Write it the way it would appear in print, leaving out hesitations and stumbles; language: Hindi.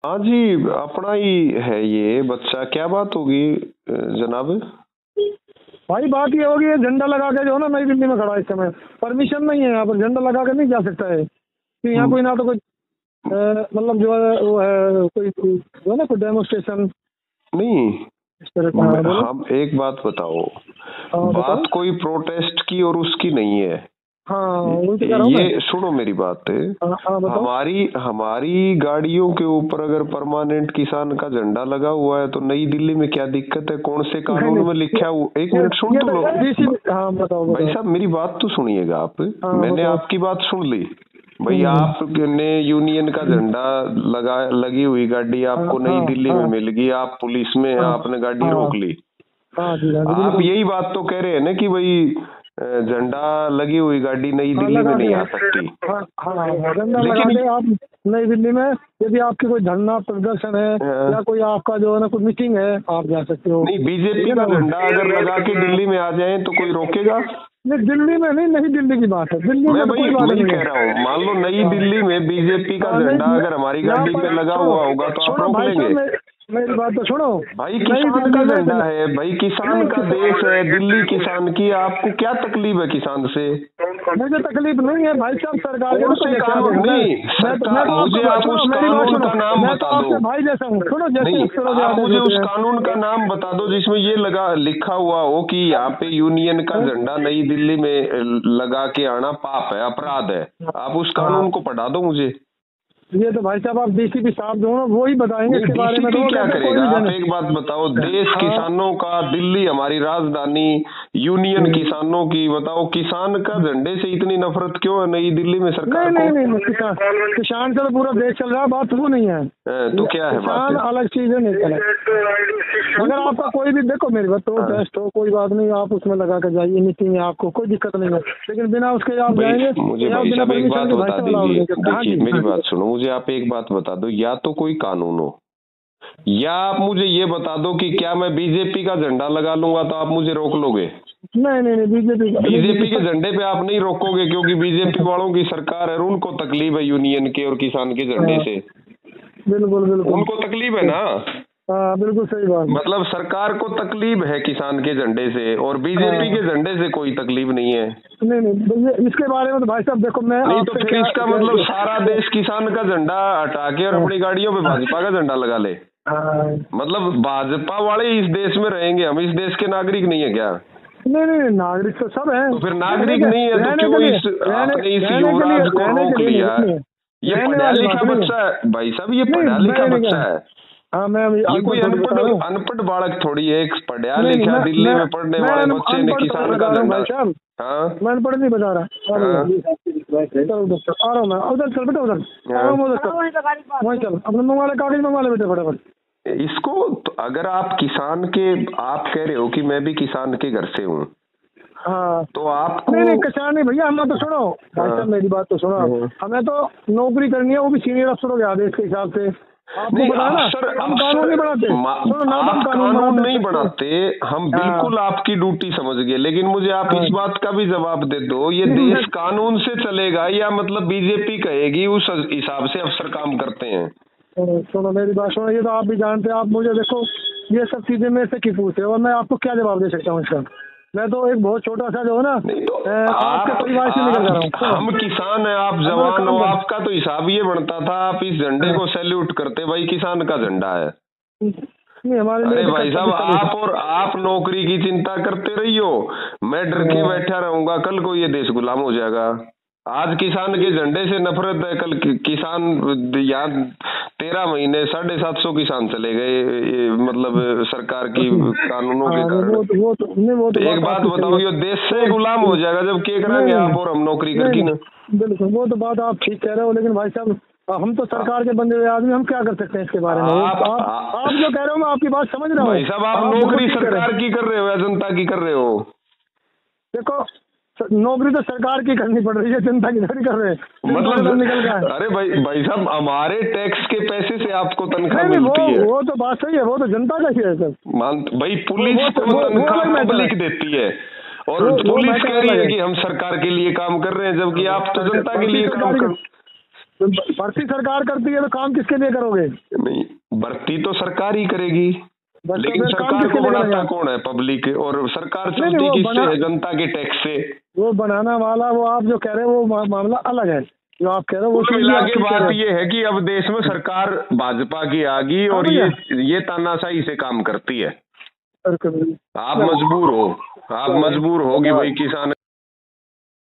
हाँ जी, अपना ही है ये बच्चा। क्या बात होगी जनाब? भाई बात ये होगी, ये झंडा लगा के जो है ना नई दिल्ली में खड़ा है इस समय। परमिशन नहीं है यहाँ पर, झंडा लगा के नहीं जा सकता है कि यहाँ कोई ना तो कोई मतलब जो है वो है कोई जो है ना कोई डेमोस्ट्रेशन नहीं, इस तरह का। हाँ, बोलो। हम एक बात बताओ, हाँ बताओ। बात कोई प्रोटेस्ट की और उसकी नहीं है। हाँ वही तो कह रहा हूँ मैं। ये सुनो मेरी बात है। हाँ बताओ। हमारी हमारी गाड़ियों के ऊपर अगर परमानेंट किसान का झंडा लगा हुआ है तो नई दिल्ली में क्या दिक्कत है? कौन से कानून में लिखा हुआ? एक मिनट सुन तो लो हाँ बताओ भाई साहब, मेरी बात तो सुनिएगा आप। मैंने बताओ। आपकी बात सुन ली भाई। आपने यूनियन का झंडा लगी हुई गाड़ी आपको नई दिल्ली में मिल गई, आप पुलिस में हैं, आपने गाड़ी रोक ली। हाँ जी, हाँ जी, आप यही बात तो कह रहे हैं ना कि भाई झंडा लगी हुई गाड़ी नई दिल्ली में नहीं आ सकती। झंडा लगा के आप नई दिल्ली में यदि आपकी कोई धरना प्रदर्शन है या कोई आपका जो है ना कोई मीटिंग है, आप जा सकते हो। नहीं, बीजेपी का झंडा अगर लगा के दिल्ली में आ जाए तो कोई रोकेगा? नहीं, दिल्ली में नहीं, नई दिल्ली की बात है। दिल्ली में कोई बात नहीं कह रहा हूँ, मान लो नई दिल्ली में बीजेपी का झंडा अगर हमारी गाड़ी पे लगा हुआ होगा तो आप रोक लेंगे? मेरी बात तो सुनो भाई, किसान का झंडा है भाई, किसान का देश है दिल्ली, किसान की। आपको क्या तकलीफ है किसान से? मुझे तकलीफ नहीं है भाई साहब, सरकार कानून नहीं, सरकार मुझे आप उस कानून का नाम बता दो भाई जैसा हूँ। सुनो जैसे आप मुझे उस कानून का नाम बता दो जिसमें ये लिखा हुआ हो कि यहाँ पे यूनियन का झंडा नई दिल्ली में लगा के आना पाप है, अपराध है। आप उस कानून को पढ़ा दो मुझे। ये तो भाई साहब आप डीसीपी साहब जो है वो ही बताएंगे इसके बारे में। तो क्या करेगा? आप एक बात बताओ, देश किसानों का, दिल्ली हमारी राजधानी, यूनियन किसानों की, बताओ किसान का झंडे से इतनी नफरत क्यों है नई दिल्ली में सरकार को? नहीं, किसान से तो पूरा देश चल रहा है, बात वो नहीं है। तो क्या है किसान अलग चीज है, नहीं अगर आपका कोई भी देखो मेरी बात प्रोटेस्ट हो कोई बात नहीं, आप उसमें लगा कर जाइए मीटिंग में, आपको कोई दिक्कत नहीं है। लेकिन बिना उसके आप जाएंगे। मुझे भाई साहब एक बात बता दीजिए, देखिए मेरी बात सुनो, मुझे आप एक बात बता दो, या तो कोई कानून हो या आप मुझे ये बता दो कि क्या मैं बीजेपी का झंडा लगा लूंगा तो आप मुझे रोक लोगे? नहीं, बीजेपी के झंडे पे आप नहीं रोकोगे क्योंकि बीजेपी वालों की सरकार है, उनको तकलीफ है यूनियन के और किसान के झंडे से। बिल्कुल उनको तकलीफ है ना? हाँ बिल्कुल सही बात। मतलब सरकार को तकलीफ है किसान के झंडे से और बीजेपी के झंडे से कोई तकलीफ नहीं है। नहीं, इसके बारे में तो भाई साहब देखो मैं नहीं, तो फिर इसका मतलब सारा देश किसान का झंडा हटा के और अपनी गाड़ियों पे भाजपा का झंडा लगा ले। मतलब भाजपा वाले इस देश में रहेंगे, हम इस देश के नागरिक नहीं है क्या? नहीं, नागरिक तो सब है। तो फिर नागरिक नहीं है तो क्यों आपने इस युवराज को रोक लिया? ये पढ़ा लिखा बच्चा है भाई साहब, ये पढ़ा लिखा बच्चा है। हाँ मैं ये कोई अनपढ़ बालक थोड़ी है, एक पढ़ा लिखा दिल्ली में पढ़ने वाले बच्चे ने किसान का झंडा। हाँ मैं अनपढ़ नहीं बता रहा। आ रहा हूँ मैं, उधर चल बेटा, उधर वहीं चल, अपने मंगवा ले कागज, मंगवा ले बेटे फटाफट इसको। तो अगर आप किसान के, आप कह रहे हो कि मैं भी किसान के घर से हूँ, हाँ तो आपको नहीं किसान नहीं भैया, हमें तो सुनो भाई साहब मेरी बात तो सुनो, हमें तो नौकरी करनी है, वो भी सीनियर अफसरों के आदेश के हिसाब से। नहीं हम कानून नहीं बनाते, आप कानून नहीं बनाते, हम बिल्कुल आपकी ड्यूटी समझ गए। लेकिन मुझे आप इस बात का भी जवाब दे दो, ये देश कानून से चलेगा या मतलब बीजेपी कहेगी उस हिसाब से अफसर काम करते हैं? सुनो मेरी बात सुनो, ये तो आप भी जानते हैं। आप मुझे देखो ये सब चीजें मेरे से क्यों पूछते हो और मैं आपको क्या जवाब दे सकता हूँ इसका? मैं तो एक बहुत छोटा सा जो है ना, नहीं तो आपके परिवार से निकल रहा हूँ। हम किसान हैं, आप जवान हो, आपका तो हिसाब ये बनता था आप इस झंडे को सैल्यूट करते, भाई किसान का झंडा है। नहीं हमारे लिए भाई साहब, आप नौकरी की चिंता करते रहियो, मैं डर के बैठा रहूंगा, कल को ये देश गुलाम हो जाएगा। आज किसान के झंडे से नफरत है, कल किसान यहाँ 13 महीने 750 किसान चले गए, मतलब सरकार की कानूनों के कारण। एक बात बताओ, ये देश से गुलाम हो जाएगा जब क्या करेंगे आप और हम नौकरी करके ना? बिल्कुल वो तो बात आप ठीक कह रहे हो, लेकिन भाई साहब हम तो सरकार के बंदे हुए आदमी, हम क्या कर सकते हैं इसके बारे में? आप जो कह रहे हो मैं आपकी बात समझ रहा हूँ। भाई साहब आप नौकरी सरकार की कर रहे हो या जनता की कर रहे हो? देखो नौकरी तो सरकार की करनी पड़ रही है, जनता की थोड़ी कर रहे हैं। मतलब निकल गया। अरे भाई साहब, हमारे टैक्स के पैसे से आपको तनख्वाह मिलती है। वो तो बात सही है, वो तो जनता का ही है सर। भाई पुलिस को तनख्वाह पब्लिक देती है और पुलिस कह रही है कि हम सरकार के लिए काम कर रहे हैं, जबकि आप तो जनता के लिए काम कर। तो भर्ती सरकार करती है तो काम किसके लिए करोगे? नहीं, भर्ती तो सरकार ही करेगी, बस लेकिन तो काम सरकार किसके को लिए बनाता करेगा? कौन है? पब्लिक। और सरकार नहीं, चलती वो किससे बना- है? जनता के टैक्स से। वो बनाना वाला, वो आप जो कह रहे हो वो मामला अलग है, जो आप कह रहे हो वो कुल चीज़ भी मिला आप के ठीक कह बात रहे हो। ये है कि अब देश में सरकार भाजपा की आ गई हाँ और भैया। ये तानाशाही से काम करती है। बिल्कुल। आप मजबूर हो कि भाई किसान